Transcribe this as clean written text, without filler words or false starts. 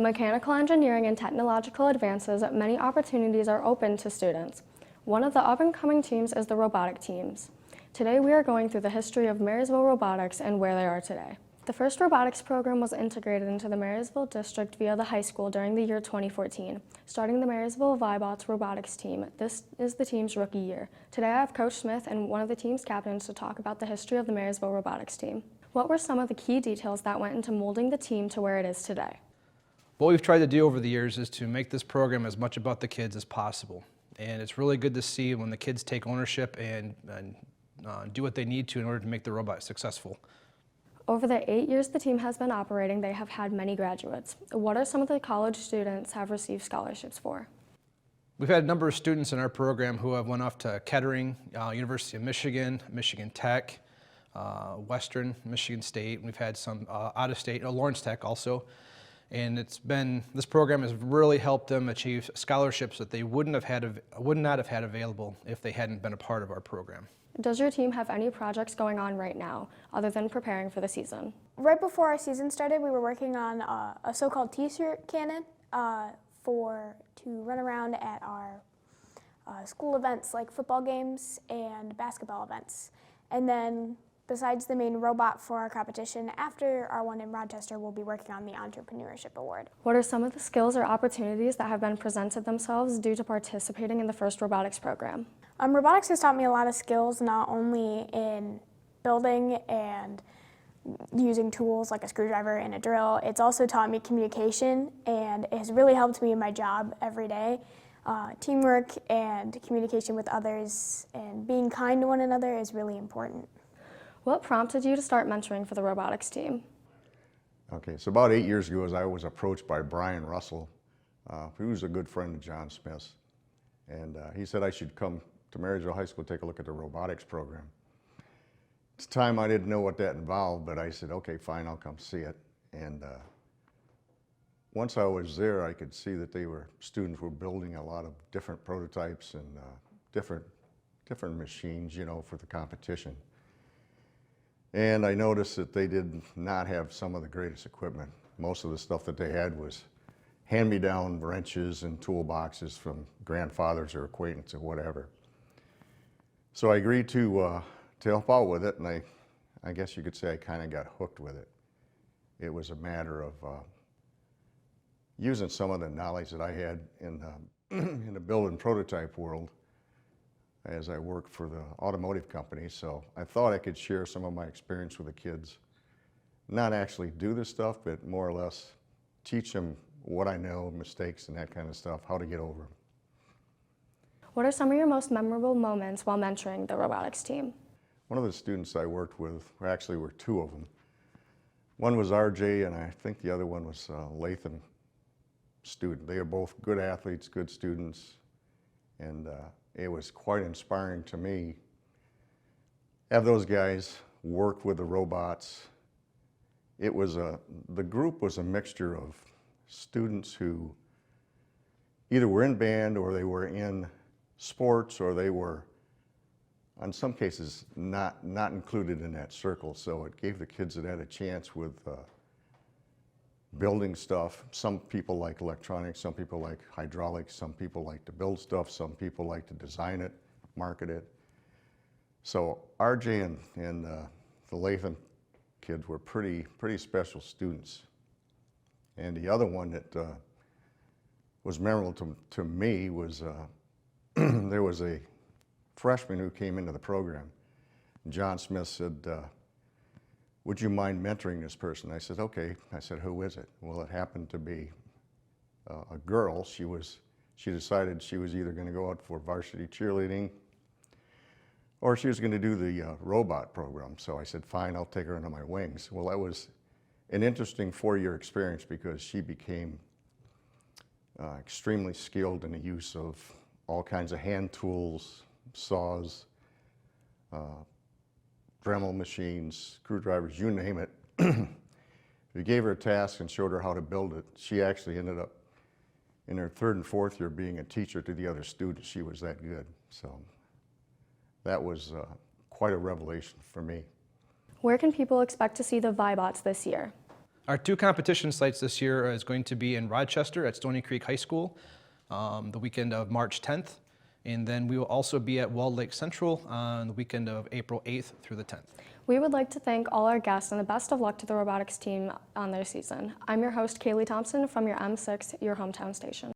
mechanical engineering and technological advances, many opportunities are open to students. One of the up-and-coming teams is the Robotics Teams. Today we are going through the history of Marysville Robotics and where they are today. The first robotics program was integrated into the Marysville district via the high school during the year 2014, starting the Marysville Vibots Robotics Team. This is the team's rookie year. Today I have Coach Smith and one of the team's captains to talk about the history of the Marysville Robotics Team. What were some of the key details that went into molding the team to where it is today? What we've tried to do over the years is to make this program as much about the kids as possible. And it's really good to see when the kids take ownership and do what they need to in order to make the robot successful. Over the 8 years the team has been operating, they have had many graduates. What are some of the college students have received scholarships for? We've had a number of students in our program who have went off to Kettering, University of Michigan, Michigan Tech, Western, Michigan State. We've had some out of state, Lawrence Tech also. And this program has really helped them achieve scholarships that they would not have had available if they hadn't been a part of our program. Does your team have any projects going on right now, other than preparing for the season? Right before our season started, we were working on a so-called t-shirt cannon to run around at our school events like football games and basketball events. And then besides the main robot for our competition, after our one in Rochester, we'll be working on the Entrepreneurship Award. What are some of the skills or opportunities that have been presented themselves due to participating in the first robotics program? Robotics has taught me a lot of skills, not only in building and using tools like a screwdriver and a drill. It's also taught me communication, and it has really helped me in my job every day. Teamwork and communication with others and being kind to one another is really important. What prompted you to start mentoring for the robotics team? Okay, so about 8 years ago, I was approached by Brian Russell, who was a good friend of John Smith's, and he said I should come to Marysville High School to take a look at the robotics program. At the time, I didn't know what that involved, but I said, okay, fine, I'll come see it. And once I was there, I could see that students were building a lot of different prototypes and different machines, for the competition. And I noticed that they did not have some of the greatest equipment. Most of the stuff that they had was hand-me-down wrenches and toolboxes from grandfathers or acquaintances or whatever. So I agreed to help out with it, and I guess you could say I kind of got hooked with it. It was a matter of using some of the knowledge that I had in the build and prototype world as I worked for the automotive company. So I thought I could share some of my experience with the kids. Not actually do the stuff, but more or less teach them what I know, mistakes and that kind of stuff, how to get over them. What are some of your most memorable moments while mentoring the robotics team? One of the students I worked with, actually were two of them. One was RJ, and I think the other one was Latham student. They are both good athletes, good students, and it was quite inspiring to me to have those guys work with the robots. The group was a mixture of students who either were in band or they were in sports, or they were, in some cases, not included in that circle. So it gave the kids that had a chance with building stuff. Some people like electronics, some people like hydraulics, some people like to build stuff, some people like to design it, market it. So RJ and the Latham kids were pretty special students. And the other one that was memorable to me was there was a freshman who came into the program. John Smith said, would you mind mentoring this person? I said, okay. I said, who is it? Well, it happened to be a girl. She decided she was either going to go out for varsity cheerleading or she was going to do the robot program. So I said, fine, I'll take her under my wings. Well, that was an interesting 4-year experience because she became extremely skilled in the use of all kinds of hand tools, saws, Dremel machines, screwdrivers, you name it. If you gave her a task and showed her how to build it, she actually ended up in her 3rd and 4th year being a teacher to the other students. She was that good. So that was quite a revelation for me. Where can people expect to see the Vibots this year? Our 2 competition sites this year is going to be in Rochester at Stony Creek High School the weekend of March 10th, and then we will also be at Walled Lake Central on the weekend of April 8th through the 10th. We would like to thank all our guests and the best of luck to the robotics team on their season. I'm your host, Kaylee Thompson from your M6, your hometown station.